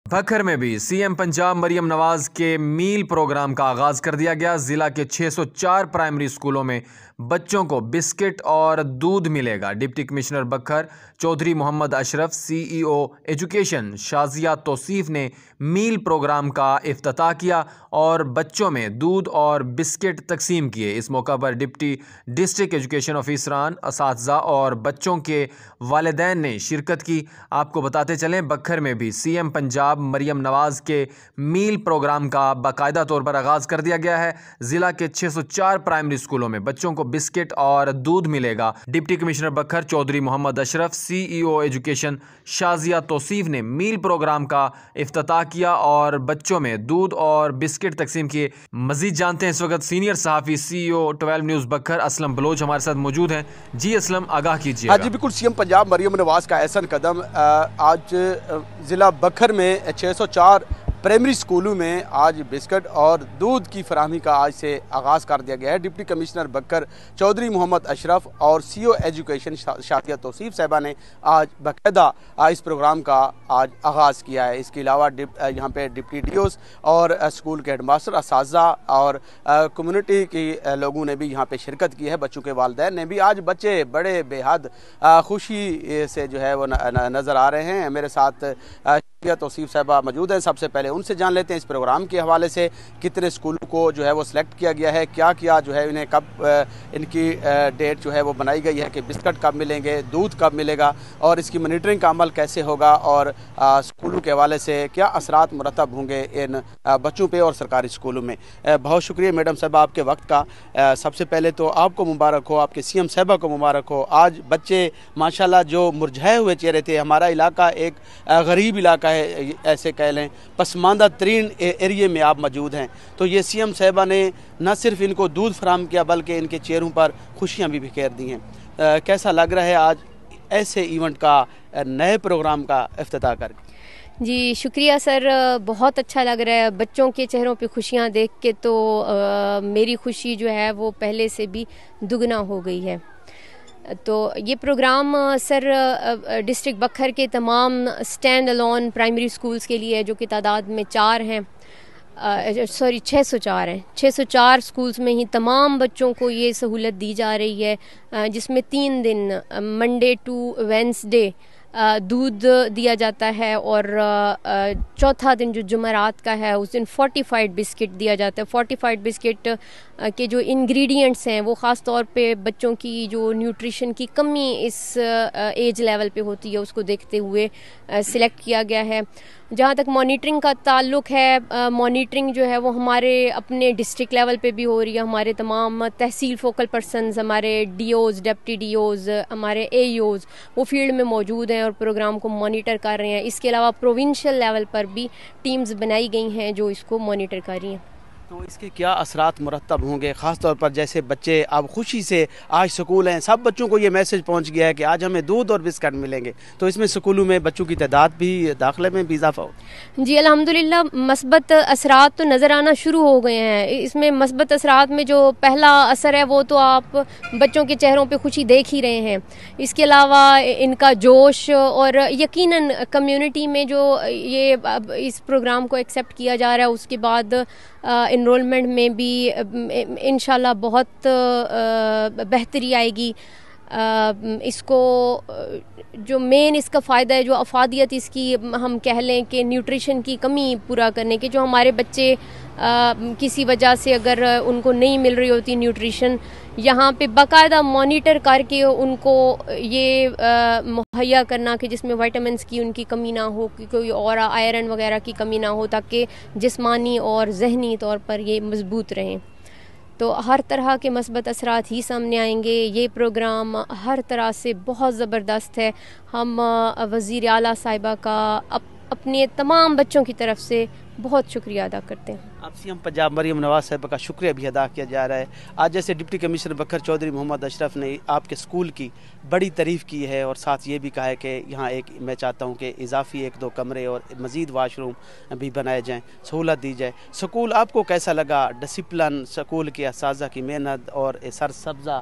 بکھر میں بھی CM پنجاب مریم نواز کے میل پروگرام کا آغاز کر دیا گیا۔ ضلع کے 604 پرائمری سکولوں میں بچوں کو بسکٹ اور دودھ ملے گا۔ ڈپٹی کمشنر بکھر چودھری محمد اشرف CEO ایجوکیشن شازیہ توصیف نے میل پروگرام کا افتتاح کیا اور بچوں میں دودھ اور بسکٹ تقسیم کیے۔ اس موقع پر ڈپٹی ڈسٹرکٹ ایجوکیشن آفیسران، اساتذہ اور بچوں کے والدین نے شرکت کی۔ آپ کو بتاتے چلیں بکھر میں بھی CM پنجاب مریم نواز کے میل پروگرام کا باقاعدہ طور پر آغاز کر دیا گیا ہے۔ ضلع کے 604 پرائمری سکولوں میں بچوں کو بسکٹ اور دودھ ملے گا۔ ڈپٹی کمشنر بکھر چودھری محمد اشرف CEO ایجوکیشن شازیہ توصیف نے میل پروگرام کا افتتاح کیا اور بچوں میں دودھ اور بسکٹ تقسیم کیے۔ مزید جانتے ہیں اس وقت سینئر صحافی CEO 12 نیوز بکھر اسلم بلوچ ہمارے ساتھ موجود ہیں۔ جی اسلم، آگاہ کیجیے گا۔ جی بالکل، CM پنجاب مریم نواز کا احسن قدم آج ضلع بکھر میں 604 پرائمری سکولوں میں آج بسکٹ اور دودھ کی فراہمی کا آج سے آغاز کر دیا گیا ہے۔ ڈپٹی کمشنر بکھر چودھری محمد اشرف اور CEO ایجوکیشن شازیہ توصیف صاحبہ نے آج باقاعدہ اس پروگرام کا آج آغاز کیا ہے۔ اس کے علاوہ یہاں پہ ڈپٹی DOs اور اسکول کے ہیڈ ماسٹر، اساتذہ اور کمیونٹی کے لوگوں نے بھی یہاں پہ شرکت کی ہے۔ بچوں کے والدین نے بھی آج بچے بڑے بے حد خوشی سے جو ہے وہ نظر آ رہے ہیں۔ میرے ساتھ توصیف صاحبہ موجود ہیں، سب سے پہلے ان سے جان لیتے ہیں اس پروگرام کے حوالے سے کتنے اسکولوں کو جو ہے وہ سلیکٹ کیا گیا ہے، کیا جو ہے انہیں کب ان کی ڈیٹ جو ہے وہ بنائی گئی ہے کہ بسکٹ کب ملیں گے، دودھ کب ملے گا اور اس کی مانیٹرنگ کا عمل کیسے ہوگا اور اسکولوں کے حوالے سے کیا اثرات مرتب ہوں گے ان بچوں پہ اور سرکاری اسکولوں میں۔ بہت شکریہ میڈم صاحبہ آپ کے وقت کا۔ سب سے پہلے تو آپ کو مبارک ہو، آپ کے CM صاحبہ کو مبارک ہو۔ آج بچے ماشاءاللہ جو مرجھائے ہوئے چہرے تھے، ہمارا علاقہ ایک غریب علاقہ ہے، ایسے کہہ لیں پسماندہ ترین ایریے میں آپ موجود ہیں، تو یہ CM صاحبہ نے نہ صرف ان کو دودھ فراہم کیا بلکہ ان کے چہروں پر خوشیاں بھی بکھیر دی ہیں۔ کیسا لگ رہا ہے آج ایسے ایونٹ کا، نئے پروگرام کا افتتاح کر کے؟ جی شکریہ سر، بہت اچھا لگ رہا ہے۔ بچوں کے چہروں پہ خوشیاں دیکھ کے تو میری خوشی جو ہے وہ پہلے سے بھی دگنا ہو گئی ہے۔ تو یہ پروگرام سر ڈسٹرکٹ بکھر کے تمام سٹینڈ الون پرائمری سکولز کے لیے، جو کہ تعداد میں 604 ہیں، 604 سکولز میں ہی تمام بچوں کو یہ سہولت دی جا رہی ہے، جس میں 3 دن منڈے ٹو وینسڈے دودھ دیا جاتا ہے اور چوتھا دن جو جمعرات کا ہے اس دن فورٹیفائڈ بسکٹ دیا جاتا ہے۔ فورٹیفائڈ بسکٹ کے جو انگریڈینٹس ہیں وہ خاص طور پہ بچوں کی جو نیوٹریشن کی کمی اس ایج لیول پہ ہوتی ہے اس کو دیکھتے ہوئے سلیکٹ کیا گیا ہے۔ جہاں تک مانیٹرنگ کا تعلق ہے، مانیٹرنگ جو ہے وہ ہمارے اپنے ڈسٹرکٹ لیول پہ بھی ہو رہی ہے۔ ہمارے تمام تحصیل فوکل پرسنز، ہمارے DOs، ڈپٹی DOs، ہمارے AEOs وہ فیلڈ میں موجود ہیں اور پروگرام کو مانیٹر کر رہے ہیں۔ اس کے علاوہ پروونشل لیول پر بھی ٹیمز بنائی گئی ہیں جو اس کو مانیٹر کر رہی ہیں۔ تو اس کے کیا اثرات مرتب ہوں گے، خاص طور پر جیسے بچے اب خوشی سے آج سکول ہیں، سب بچوں کو یہ میسج پہنچ گیا ہے کہ آج ہمیں دودھ اور بسکٹ ملیں گے، تو اس میں سکولوں میں بچوں کی تعداد بھی، داخلے میں بھی اضافہ ہو؟ جی الحمدللہ مثبت اثرات تو نظر آنا شروع ہو گئے ہیں۔ اس میں مثبت اثرات میں جو پہلا اثر ہے وہ تو آپ بچوں کے چہروں پہ خوشی دیکھ ہی رہے ہیں۔ اس کے علاوہ ان کا جوش اور یقیناً کمیونٹی میں جو یہ اس پروگرام کو ایکسیپٹ کیا جا رہا ہے اس کے بعد انرولمنٹ میں بھی انشاءاللہ بہت بہتری آئے گی۔ اس کو جو مین اس کا فائدہ ہے، جو افادیت اس کی ہم کہہ لیں کہ نیوٹریشن کی کمی پورا کرنے کے، جو ہمارے بچے کسی وجہ سے اگر ان کو نہیں مل رہی ہوتی نیوٹریشن، یہاں پہ باقاعدہ مانیٹر کر کے ان کو یہ مہیا کرنا کہ جس میں وائٹامنس کی ان کی کمی نہ ہو، کوئی اور آئرن وغیرہ کی کمی نہ ہو، تاکہ جسمانی اور ذہنی طور پر یہ مضبوط رہیں۔ تو ہر طرح کے مثبت اثرات ہی سامنے آئیں گے۔ یہ پروگرام ہر طرح سے بہت زبردست ہے۔ ہم وزیر اعلیٰ صاحبہ کا اپنے تمام بچوں کی طرف سے بہت شکریہ ادا کرتے ہیں۔ اب CM پنجاب مریم نواز صاحبہ کا شکریہ بھی ادا کیا جا رہا ہے۔ آج جیسے ڈپٹی کمشنر بکھر چودھری محمد اشرف نے آپ کے اسکول کی بڑی تعریف کی ہے اور ساتھ یہ بھی کہا ہے کہ یہاں میں چاہتا ہوں کہ اضافی 1-2 کمرے اور مزید واش روم بھی بنائے جائیں، سہولت دی جائے۔ سکول آپ کو کیسا لگا؟ ڈسپلن، سکول کے اساتذہ کی محنت اور سرسبزہ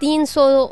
300